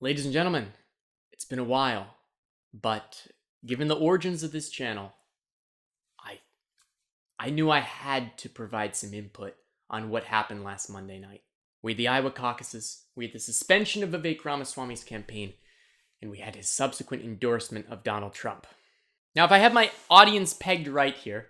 Ladies and gentlemen, it's been a while, but given the origins of this channel, I knew I had to provide some input on what happened last Monday night. We had the Iowa Caucuses, we had the suspension of Vivek Ramaswamy's campaign, and we had his subsequent endorsement of Donald Trump. Now, if I have my audience pegged right here,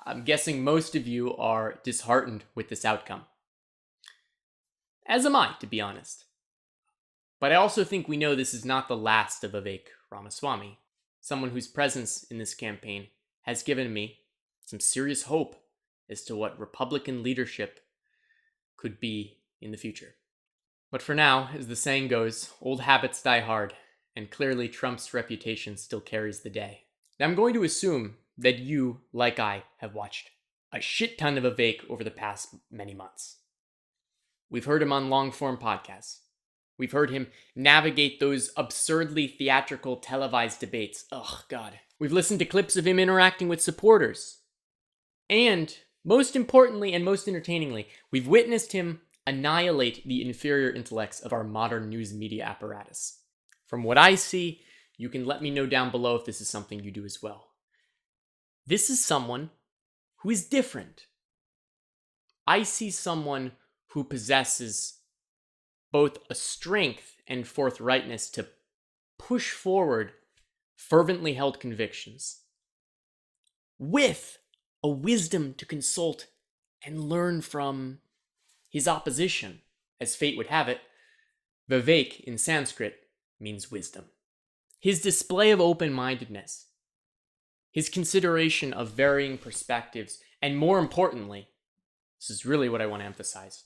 I'm guessing most of you are disheartened with this outcome. As am I, to be honest. But I also think we know this is not the last of Vivek Ramaswamy, someone whose presence in this campaign has given me some serious hope as to what Republican leadership could be in the future. But for now, as the saying goes, old habits die hard, and clearly Trump's reputation still carries the day. Now, I'm going to assume that you, like I, have watched a shit ton of Vivek over the past many months. We've heard him on long-form podcasts. We've heard him navigate those absurdly theatrical televised debates. Ugh, God. We've listened to clips of him interacting with supporters. And, most importantly and most entertainingly, we've witnessed him annihilate the inferior intellects of our modern news media apparatus. From what I see, you can let me know down below if this is something you do as well. This is someone who is different. I see someone who possesses both a strength and forthrightness to push forward fervently held convictions, with a wisdom to consult and learn from his opposition. As fate would have it, Vivek in Sanskrit means wisdom. His display of open-mindedness, his consideration of varying perspectives, and more importantly, this is really what I want to emphasize,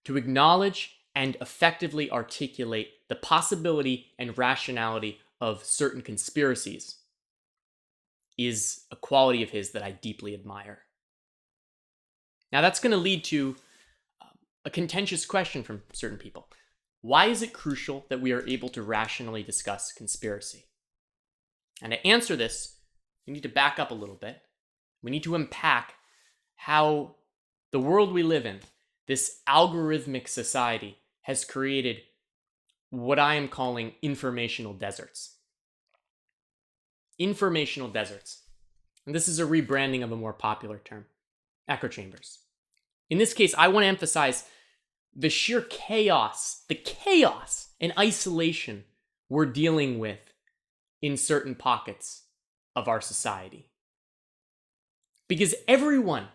to acknowledge and effectively articulate the possibility and rationality of certain conspiracies is a quality of his that I deeply admire. Now, that's going to lead to a contentious question from certain people. Why is it crucial that we are able to rationally discuss conspiracy? And to answer this, we need to back up a little bit. We need to unpack how the world we live in, this algorithmic society, has created what I am calling informational deserts. Informational deserts. And this is a rebranding of a more popular term, echo chambers. In this case, I want to emphasize the sheer chaos and isolation we're dealing with in certain pockets of our society. Because everyone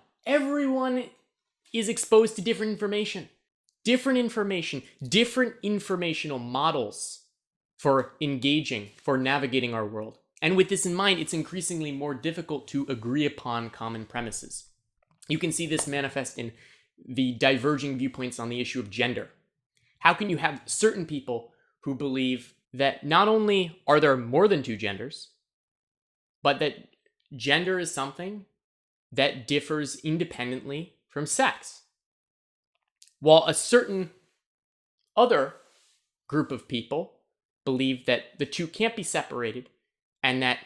is exposed to different information, different informational models for engaging, for navigating our world. And with this in mind, it's increasingly more difficult to agree upon common premises. You can see this manifest in the diverging viewpoints on the issue of gender. How can you have certain people who believe that not only are there more than two genders, but that gender is something that differs independently from sex, while a certain other group of people believe that the two can't be separated and that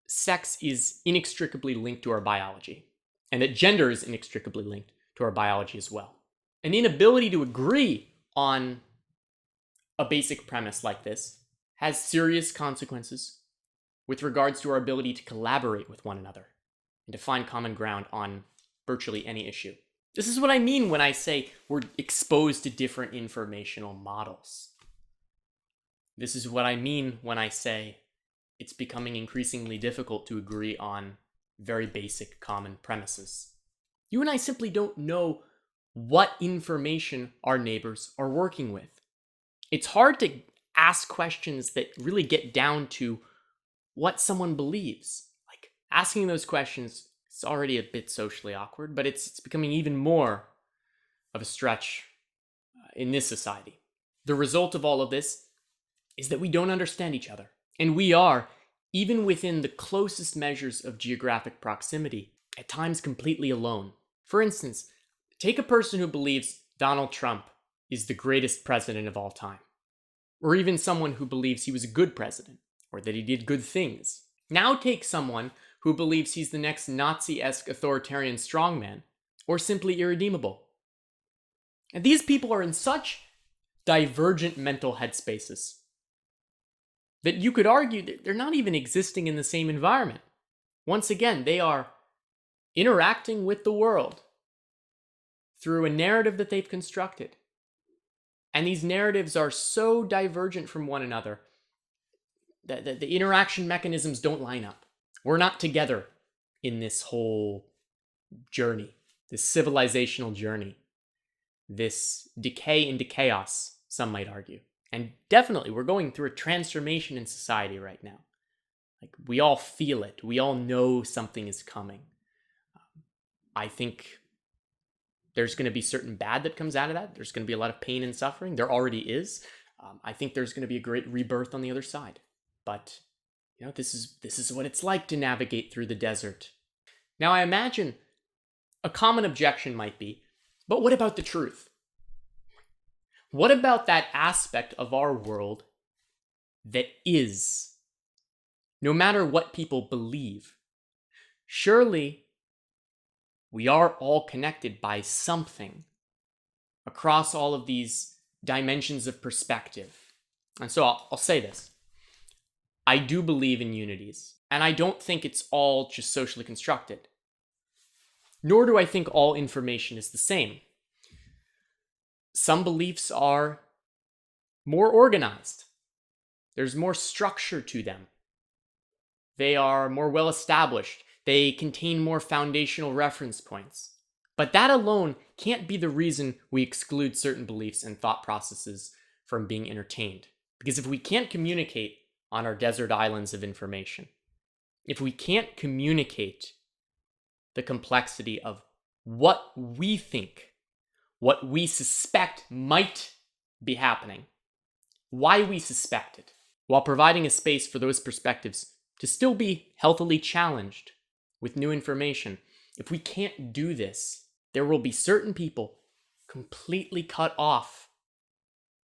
sex is inextricably linked to our biology, and that gender is inextricably linked to our biology as well. An inability to agree on a basic premise like this has serious consequences with regards to our ability to collaborate with one another and to find common ground on virtually any issue. This is what I mean when I say we're exposed to different informational models. This is what I mean when I say it's becoming increasingly difficult to agree on very basic common premises. You and I simply don't know what information our neighbors are working with. It's hard to ask questions that really get down to what someone believes. Like, asking those questions is already a bit socially awkward, but it's becoming even more of a stretch in this society. The result of all of this is that we don't understand each other. And we are, even within the closest measures of geographic proximity, at times completely alone. For instance, take a person who believes Donald Trump is the greatest president of all time, or even someone who believes he was a good president, or that he did good things. Now take someone who believes he's the next Nazi-esque authoritarian strongman, or simply irredeemable. And these people are in such divergent mental headspaces that you could argue that they're not even existing in the same environment. Once again, they are interacting with the world through a narrative that they've constructed. And these narratives are so divergent from one another that the interaction mechanisms don't line up. We're not together in this whole journey, this civilizational journey, this decay into chaos, some might argue. And definitely, we're going through a transformation in society right now. Like, we all feel it. We all know something is coming. I think there's going to be certain bad that comes out of that. There's going to be a lot of pain and suffering. There already is. I think there's going to be a great rebirth on the other side. But, this is what it's like to navigate through the desert. Now, I imagine a common objection might be, but what about the truth? What about that aspect of our world that is? No matter what people believe, surely we are all connected by something across all of these dimensions of perspective. And so I'll say this. I do believe in unities, and I don't think it's all just socially constructed. Nor do I think all information is the same. Some beliefs are more organized. There's more structure to them. They are more well established. They contain more foundational reference points. But that alone can't be the reason we exclude certain beliefs and thought processes from being entertained. Because if we can't communicate on our desert islands of information, if we can't communicate the complexity of what we think, what we suspect might be happening, why we suspect it, while providing a space for those perspectives to still be healthily challenged with new information. If we can't do this, there will be certain people completely cut off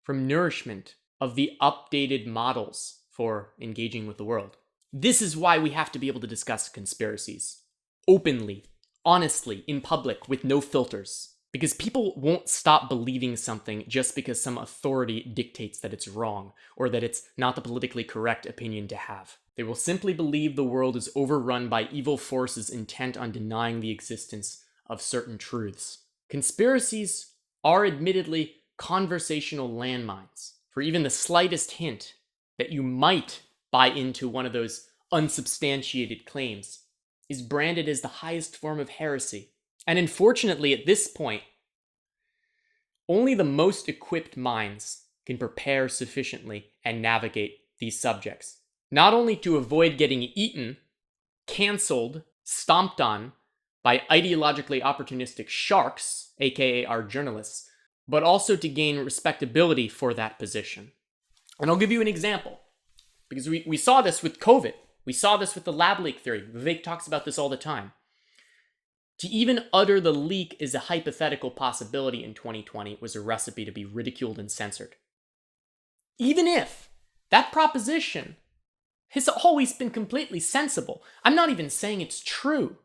from nourishment of the updated models for engaging with the world. This is why we have to be able to discuss conspiracies openly, honestly, in public, with no filters. Because people won't stop believing something just because some authority dictates that it's wrong, or that it's not the politically correct opinion to have. They will simply believe the world is overrun by evil forces intent on denying the existence of certain truths. Conspiracies are admittedly conversational landmines for even the slightest hint that you might buy into one of those unsubstantiated claims is branded as the highest form of heresy. And unfortunately, at this point, only the most equipped minds can prepare sufficiently and navigate these subjects. Not only to avoid getting eaten, canceled, stomped on by ideologically opportunistic sharks, aka our journalists, but also to gain respectability for that position. And I'll give you an example, because we saw this with COVID. We saw this with the lab leak theory. Vivek talks about this all the time. To even utter the leak is a hypothetical possibility in 2020 was a recipe to be ridiculed and censored. Even if that proposition has always been completely sensible. I'm not even saying it's true.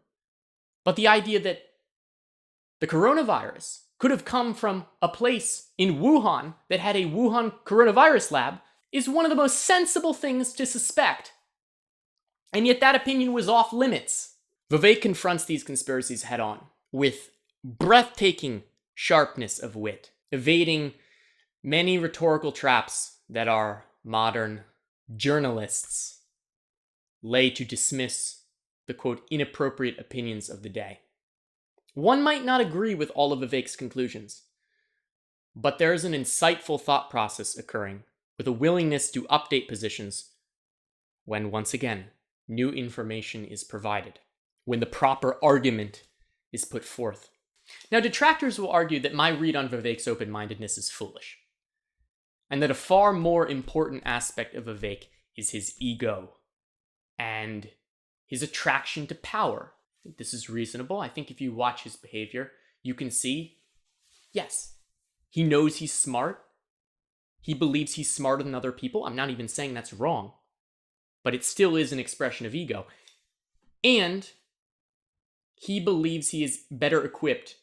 But the idea that the coronavirus could have come from a place in Wuhan that had a Wuhan coronavirus lab is one of the most sensible things to suspect. And yet that opinion was off limits. Vivek confronts these conspiracies head on with breathtaking sharpness of wit, evading many rhetorical traps that our modern journalists lay to dismiss the, quote, inappropriate opinions of the day. One might not agree with all of Vivek's conclusions, but there is an insightful thought process occurring with a willingness to update positions when, once again, new information is provided, when the proper argument is put forth. Now, detractors will argue that my read on Vivek's open-mindedness is foolish, and that a far more important aspect of Vivek is his ego and his attraction to power. I think this is reasonable. I think if you watch his behavior, you can see, yes, he knows he's smart. He believes he's smarter than other people. I'm not even saying that's wrong, but it still is an expression of ego. And he believes he is better equipped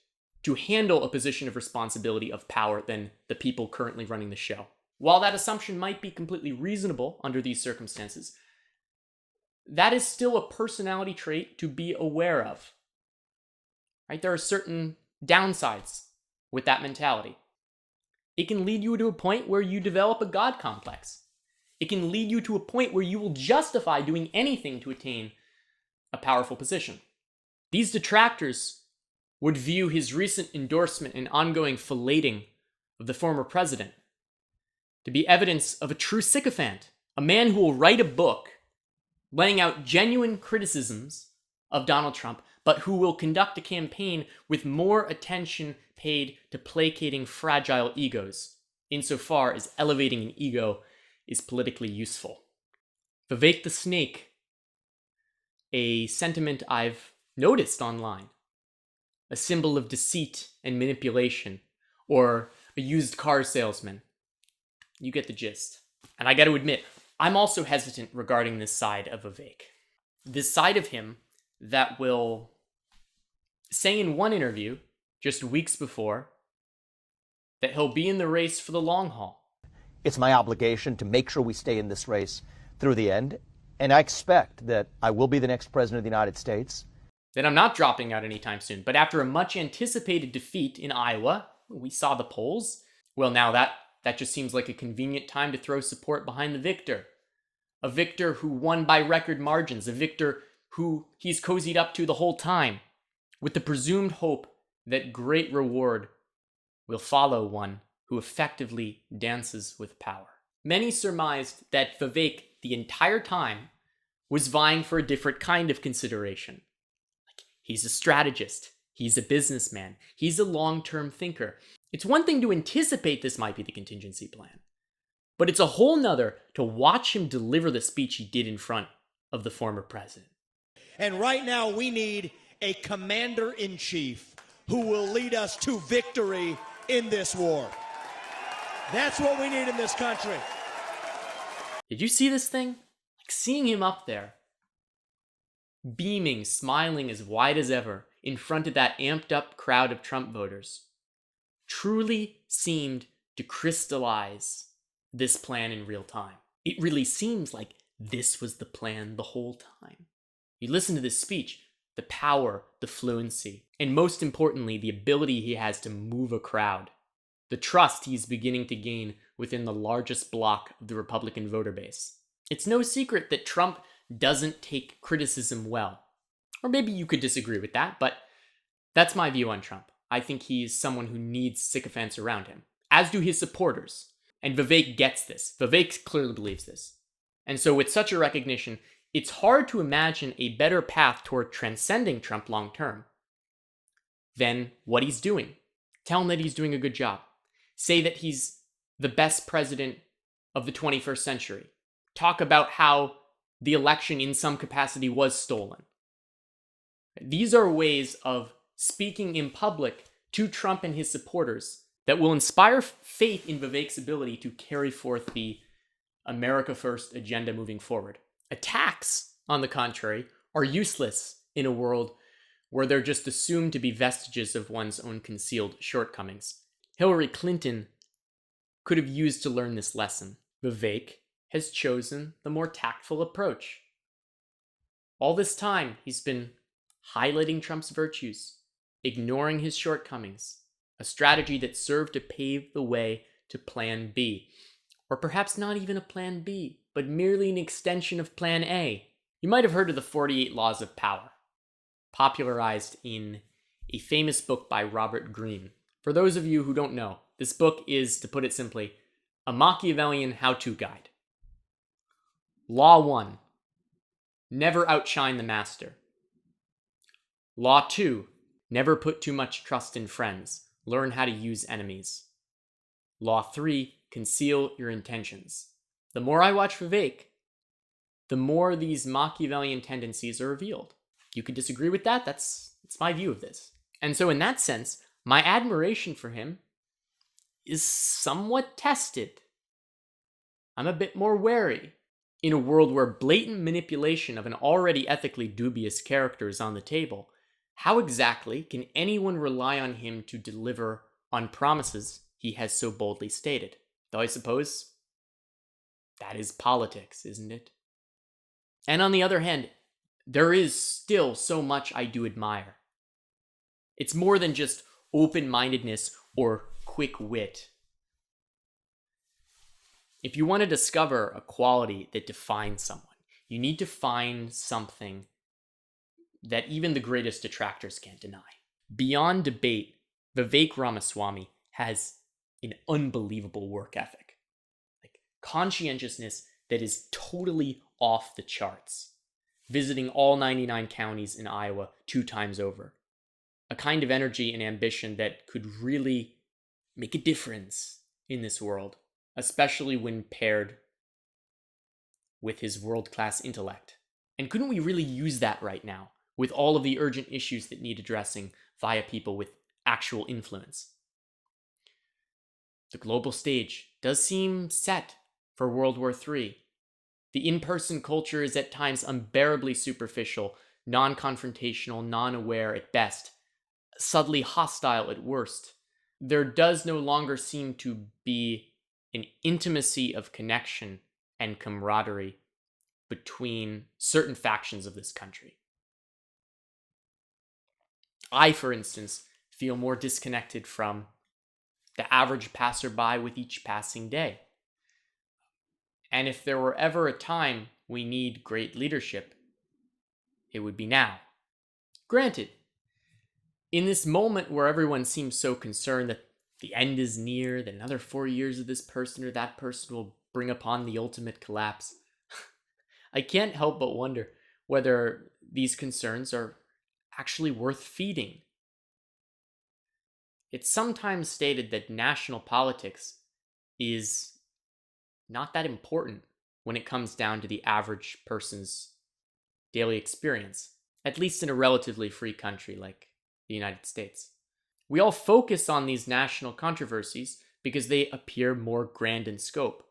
to handle a position of responsibility of power than the people currently running the show. While that assumption might be completely reasonable under these circumstances, that is still a personality trait to be aware of. Right? There are certain downsides with that mentality. It can lead you to a point where you develop a God complex. It can lead you to a point where you will justify doing anything to attain a powerful position. These detractors would view his recent endorsement and ongoing filleting of the former president to be evidence of a true sycophant, a man who will write a book laying out genuine criticisms of Donald Trump, but who will conduct a campaign with more attention paid to placating fragile egos, insofar as elevating an ego is politically useful. Vivek the Snake, a sentiment I've noticed online, a symbol of deceit and manipulation, or a used car salesman. You get the gist. And I got to admit, I'm also hesitant regarding this side of Vivek. This side of him that will say in one interview, just weeks before, that he'll be in the race for the long haul. It's my obligation to make sure we stay in this race through the end. And I expect that I will be the next president of the United States. That I'm not dropping out anytime soon. But after a much anticipated defeat in Iowa, we saw the polls. Well, now that just seems like a convenient time to throw support behind the victor. A victor who won by record margins. A victor who he's cozied up to the whole time, with the presumed hope that great reward will follow one who effectively dances with power. Many surmised that Vivek, the entire time, was vying for a different kind of consideration. Like, he's a strategist, he's a businessman, he's a long-term thinker. It's one thing to anticipate this might be the contingency plan, but it's a whole nother to watch him deliver the speech he did in front of the former president. And right now we need a commander-in-chief who will lead us to victory in this war. That's what we need in this country. Did you see this thing? Like, seeing him up there, beaming, smiling as wide as ever in front of that amped up crowd of Trump voters, truly seemed to crystallize this plan in real time. It really seems like this was the plan the whole time. You listen to this speech, the power, the fluency, and most importantly, the ability he has to move a crowd, the trust he's beginning to gain within the largest block of the Republican voter base. It's no secret that Trump doesn't take criticism well. Or maybe you could disagree with that, but that's my view on Trump. I think he's someone who needs sycophants around him, as do his supporters. And Vivek gets this. Vivek clearly believes this. And so with such a recognition, it's hard to imagine a better path toward transcending Trump long term than what he's doing. Tell him that he's doing a good job. Say that he's the best president of the 21st century. Talk about how the election in some capacity was stolen. These are ways of speaking in public to Trump and his supporters that will inspire faith in Vivek's ability to carry forth the America First agenda moving forward. Attacks, on the contrary, are useless in a world where they're just assumed to be vestiges of one's own concealed shortcomings. Hillary Clinton could have used to learn this lesson. Vivek has chosen the more tactful approach. All this time, he's been highlighting Trump's virtues, ignoring his shortcomings, a strategy that served to pave the way to Plan B. Or perhaps not even a Plan B, but merely an extension of Plan A. You might have heard of the 48 Laws of Power, popularized in a famous book by Robert Greene. For those of you who don't know, this book is, to put it simply, a Machiavellian how-to guide. Law 1, never outshine the master. Law 2, never put too much trust in friends. Learn how to use enemies. Law 3, conceal your intentions. The more I watch Vivek, the more these Machiavellian tendencies are revealed. You could disagree with that. That's my view of this. And so in that sense, my admiration for him is somewhat tested. I'm a bit more wary. In a world where blatant manipulation of an already ethically dubious character is on the table, How exactly can anyone rely on him to deliver on promises he has so boldly stated? Though I suppose that is politics, isn't it? And on the other hand, there is still so much I do admire. It's more than just open-mindedness or quick wit. If you want to discover a quality that defines someone, you need to find something that even the greatest detractors can't deny. Beyond debate, Vivek Ramaswamy has an unbelievable work ethic. Like conscientiousness that is totally off the charts. Visiting all 99 counties in Iowa 2 times over. A kind of energy and ambition that could really make a difference in this world, especially when paired with his world-class intellect. And couldn't we really use that right now, with all of the urgent issues that need addressing via people with actual influence? The global stage does seem set for World War III. The in-person culture is at times unbearably superficial, non-confrontational, non-aware at best, subtly hostile at worst. There does no longer seem to be an intimacy of connection and camaraderie between certain factions of this country. I, for instance, feel more disconnected from the average passerby with each passing day. And if there were ever a time we need great leadership, it would be now. Granted, in this moment where everyone seems so concerned that the end is near, that another 4 years of this person or that person will bring upon the ultimate collapse, I can't help but wonder whether these concerns are actually worth feeding. It's sometimes stated that national politics is not that important when it comes down to the average person's daily experience, at least in a relatively free country like the United States. We all focus on these national controversies because they appear more grand in scope.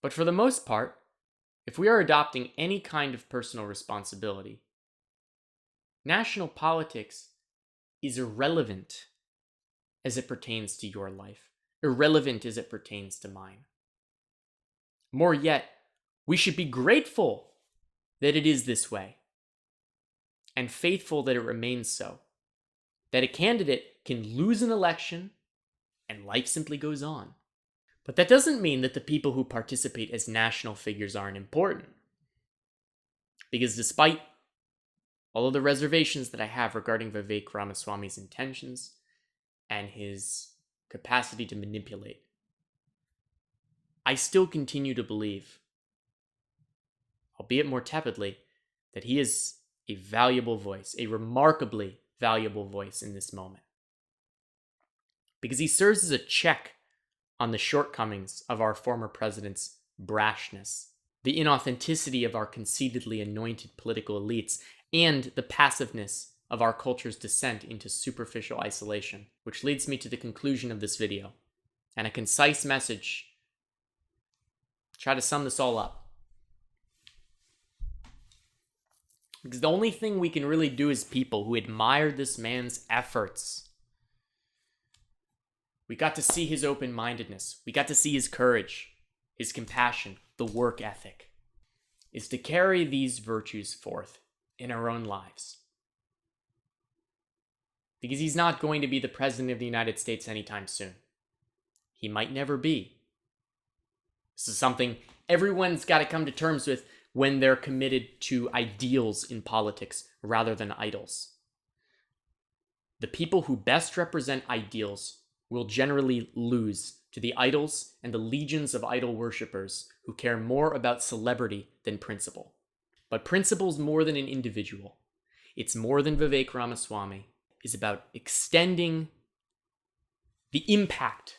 But for the most part, if we are adopting any kind of personal responsibility, national politics is irrelevant as it pertains to your life, irrelevant as it pertains to mine. More yet, we should be grateful that it is this way, and faithful that it remains so. That a candidate can lose an election and life simply goes on. But that doesn't mean that the people who participate as national figures aren't important. Because despite all of the reservations that I have regarding Vivek Ramaswamy's intentions and his capacity to manipulate, I still continue to believe, albeit more tepidly, that he is a valuable voice, a remarkably valuable voice in this moment. Because he serves as a check on the shortcomings of our former president's brashness, the inauthenticity of our conceitedly anointed political elites, and the passiveness of our culture's descent into superficial isolation, which leads me to the conclusion of this video, and a concise message. Try to sum this all up. Because the only thing we can really do as people who admire this man's efforts, we got to see his open-mindedness, we got to see his courage, his compassion, the work ethic, is to carry these virtues forth in our own lives. Because he's not going to be the president of the United States anytime soon. He might never be. This is something everyone's got to come to terms with when they're committed to ideals in politics rather than idols. The people who best represent ideals will generally lose to the idols and the legions of idol worshippers who care more about celebrity than principle. But principle's more than an individual. It's more than Vivek Ramaswamy. It's about extending the impact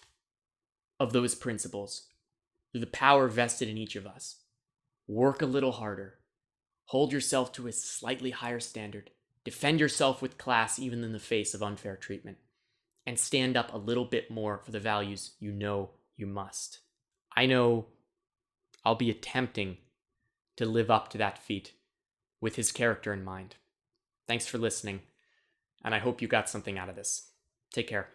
of those principles through the power vested in each of us. Work a little harder. Hold yourself to a slightly higher standard. Defend yourself with class even in the face of unfair treatment. And stand up a little bit more for the values you know you must. I know I'll be attempting to live up to that feat with his character in mind. Thanks for listening. and I hope you got something out of this. Take care.